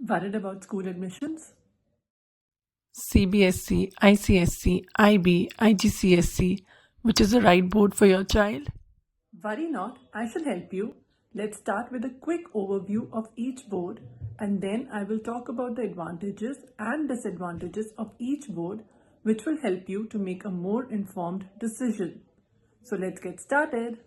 Worried about school admissions? CBSE, ICSE, IB, IGCSE, which is the right board for your child? Worry not, I shall help you. Let's start with a quick overview of each board and then I will talk about the advantages and disadvantages of each board, which will help you to make a more informed decision. So let's get started.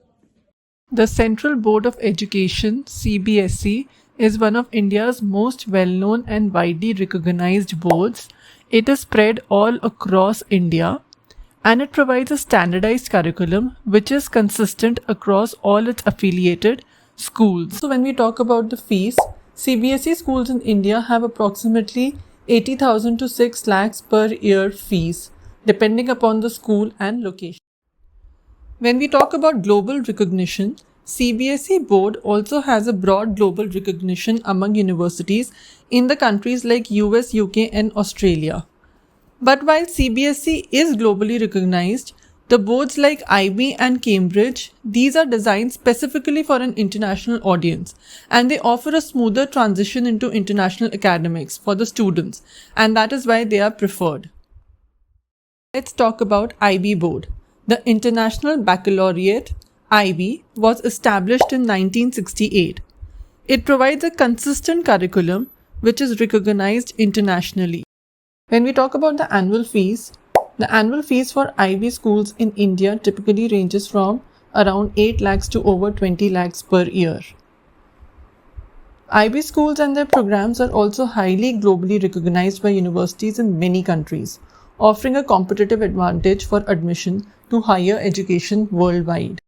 The Central Board of Education, CBSE, is one of India's most well-known and widely recognized boards. It is spread all across India and it provides a standardized curriculum which is consistent across all its affiliated schools. So when we talk about the fees, CBSE schools in India have approximately 80,000 to 6 lakhs per year fees, depending upon the school and location. When we talk about global recognition, CBSE board also has a broad global recognition among universities in the countries like US, UK and Australia. But while CBSE is globally recognized, the boards like IB and Cambridge, these are designed specifically for an international audience and they offer a smoother transition into international academics for the students, and that is why they are preferred. Let's talk about IB board. The International Baccalaureate (IB) was established in 1968. It provides a consistent curriculum which is recognized internationally. When we talk about the annual fees for IB schools in India typically ranges from around 8 lakhs to over 20 lakhs per year. IB schools and their programs are also highly globally recognized by universities in many countries, offering a competitive advantage for admission to higher education worldwide.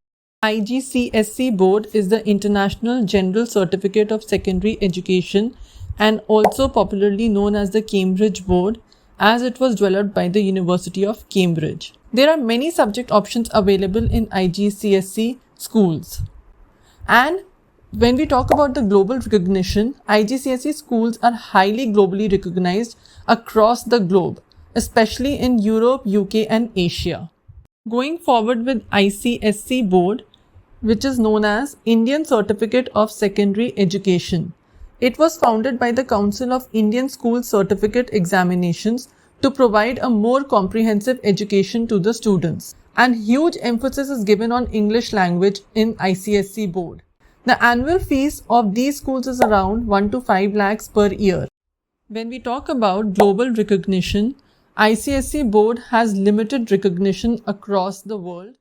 IGCSE board is the International General Certificate of Secondary Education and also popularly known as the Cambridge board, as it was developed by the University of Cambridge. There are many subject options available in IGCSE schools. And when we talk about the global recognition, IGCSE schools are highly globally recognized across the globe, especially in Europe, UK and Asia. Going forward with ICSE board, which is known as Indian Certificate of Secondary Education. It was founded by the Council of Indian School Certificate Examinations to provide a more comprehensive education to the students. And huge emphasis is given on English language in ICSE board. The annual fees of these schools is around 1 to 5 lakhs per year. When we talk about global recognition, ICSE board has limited recognition across the world.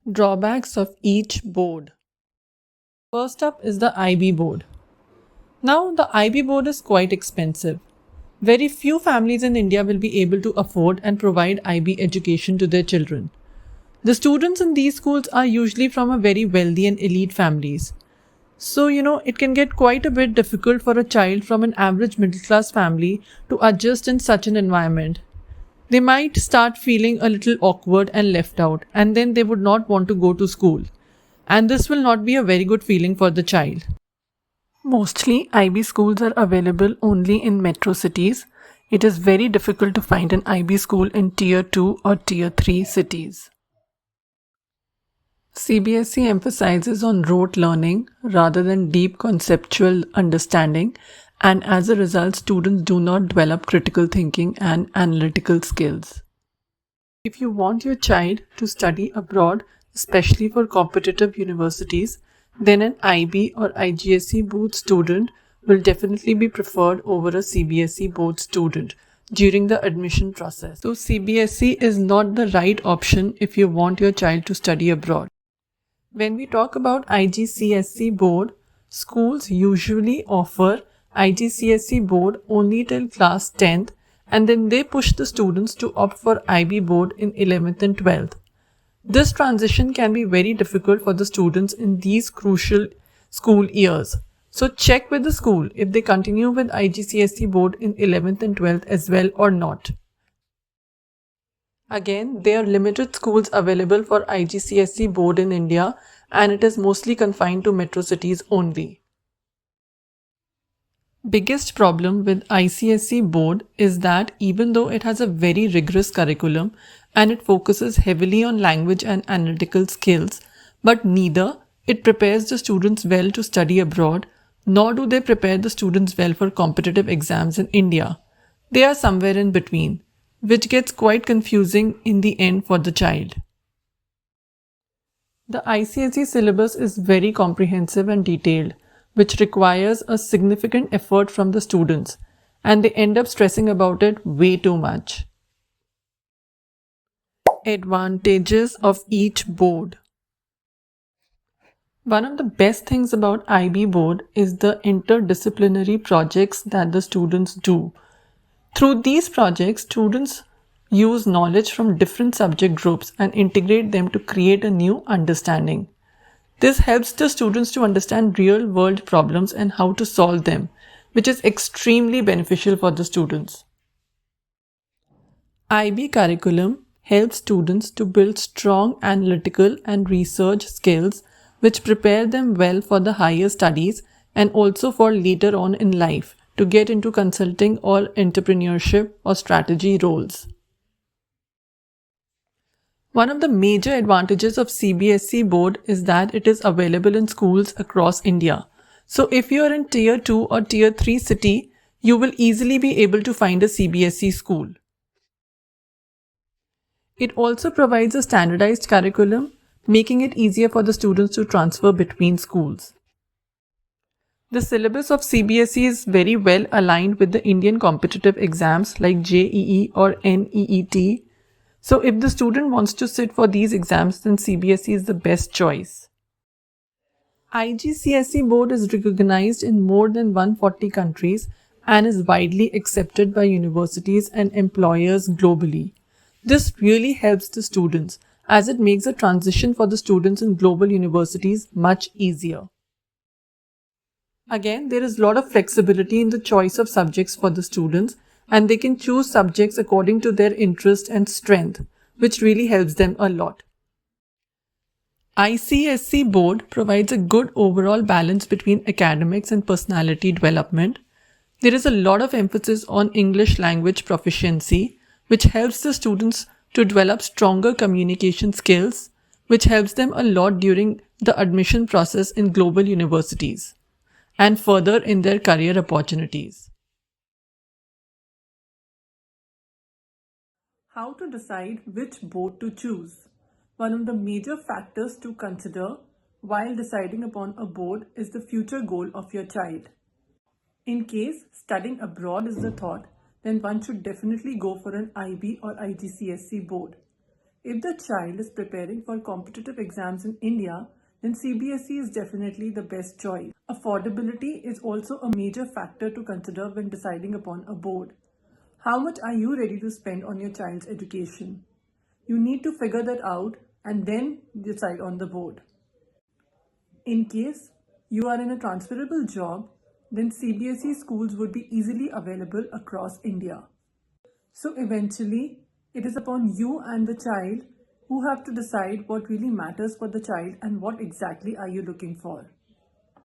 Drawbacks of each board. First up is the IB board. Now, the IB board is quite expensive. Very few families in India will be able to afford and provide IB education to their children. The students in these schools are usually from a very wealthy and elite families. So, it can get quite a bit difficult for a child from an average middle class family to adjust in such an environment. They might start feeling a little awkward and left out, and then they would not want to go to school. And this will not be a very good feeling for the child. Mostly, IB schools are available only in metro cities. It is very difficult to find an IB school in Tier 2 or Tier 3 cities. CBSE emphasizes on rote learning rather than deep conceptual understanding, and as a result, students do not develop critical thinking and analytical skills. If you want your child to study abroad, especially for competitive universities, then an IB or IGSE board student will definitely be preferred over a CBSE board student during the admission process. So CBSE is not the right option if you want your child to study abroad. When we talk about IGCSE board, schools usually offer IGCSE board only till class 10th, and then they push the students to opt for IB board in 11th and 12th. This transition can be very difficult for the students in these crucial school years. So check with the school if they continue with IGCSE board in 11th and 12th as well or not. Again, there are limited schools available for IGCSE board in India, and it is mostly confined to metro cities only. Biggest problem with ICSE board is that even though it has a very rigorous curriculum and it focuses heavily on language and analytical skills, but neither it prepares the students well to study abroad, nor do they prepare the students well for competitive exams in India. They are somewhere in between, which gets quite confusing in the end for the child. The ICSE syllabus is very comprehensive and detailed, which requires a significant effort from the students, and they end up stressing about it way too much. Advantages of each board. One of the best things about IB board is the interdisciplinary projects that the students do. Through these projects, students use knowledge from different subject groups and integrate them to create a new understanding. This helps the students to understand real-world problems and how to solve them, which is extremely beneficial for the students. IB curriculum helps students to build strong analytical and research skills which prepare them well for the higher studies and also for later on in life to get into consulting or entrepreneurship or strategy roles. One of the major advantages of CBSE board is that it is available in schools across India. So if you are in tier 2 or tier 3 city, you will easily be able to find a CBSE school. It also provides a standardized curriculum, making it easier for the students to transfer between schools. The syllabus of CBSE is very well aligned with the Indian competitive exams like JEE or NEET. So if the student wants to sit for these exams, then CBSE is the best choice. IGCSE board is recognized in more than 140 countries and is widely accepted by universities and employers globally. This really helps the students as it makes the transition for the students in global universities much easier. Again, there is a lot of flexibility in the choice of subjects for the students, and they can choose subjects according to their interest and strength, which really helps them a lot. ICSE board provides a good overall balance between academics and personality development. There is a lot of emphasis on English language proficiency, which helps the students to develop stronger communication skills, which helps them a lot during the admission process in global universities and further in their career opportunities. How to decide which board to choose? One of the major factors to consider while deciding upon a board is the future goal of your child. In case studying abroad is the thought, then one should definitely go for an IB or IGCSE board. If the child is preparing for competitive exams in India, then CBSE is definitely the best choice. Affordability is also a major factor to consider when deciding upon a board. How much are you ready to spend on your child's education? You need to figure that out and then decide on the board. In case you are in a transferable job, then CBSE schools would be easily available across India. So eventually, it is upon you and the child who have to decide what really matters for the child and what exactly are you looking for.